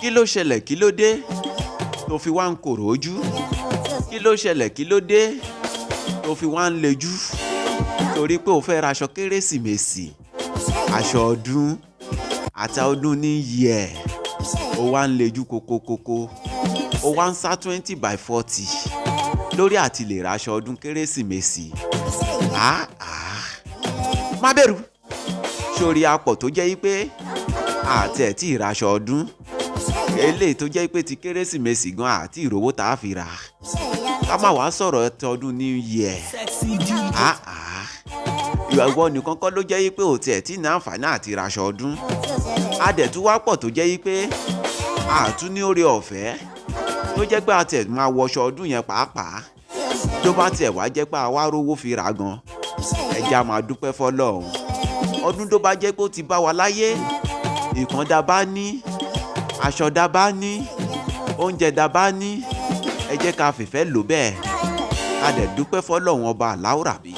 kí ló ṣẹlẹ̀ kí ló dé tó fi wá ń kòrò ojú? Kí ló ṣẹlẹ̀ kí ló dé tó fi wá ń lejú? Torí pé o fẹ́ ra aṣọ kérésìmesì, aṣọ ọdún, ata ọdún ní yẹ̀, o wá ń lejú kokokoko, o wá ń sá 20x40 lórí àti lè ra aṣọ ọdún kérésìmesì. Má bẹ̀rù, sórí apọ̀ tó jẹ́ pé àti ẹ̀ tí ì ra aṣọ ọdún, eléyìí tó jẹ́ pé ti kérésìmesì gan àti ìrówó tá a fi rà, ká má wàá sọ̀rọ̀ tọdún New Year. Ìwọ nìkan kọ́ ló jẹ́ pé ò tiẹ̀ tí ní àǹfààní àti ra aṣọ ọdún. A dẹ̀ tún wá pọ̀ tó jẹ́ pé àtún ní oore ọ̀fẹ́ tó jẹ́ pé a tiẹ̀ máa wọṣọ ọdún yẹn pàápàá. Tó bá tiẹ̀ wá jẹ́ pé a wá rówó fi rà gan, ẹ jẹ́ a máa dúpẹ́ f'Ọlọ́run. Ọdún tó bá jẹ́ pé ó ti bá wa láyé, ìkan dá bá ní, aṣọ dá bá ní, oúnjẹ dá bá ní, ẹ jẹ́ ká fìfẹ́ lò bẹ́ẹ̀. A dẹ̀ dúpẹ́ f'Ọlọ́run ọba Aláwùrábí.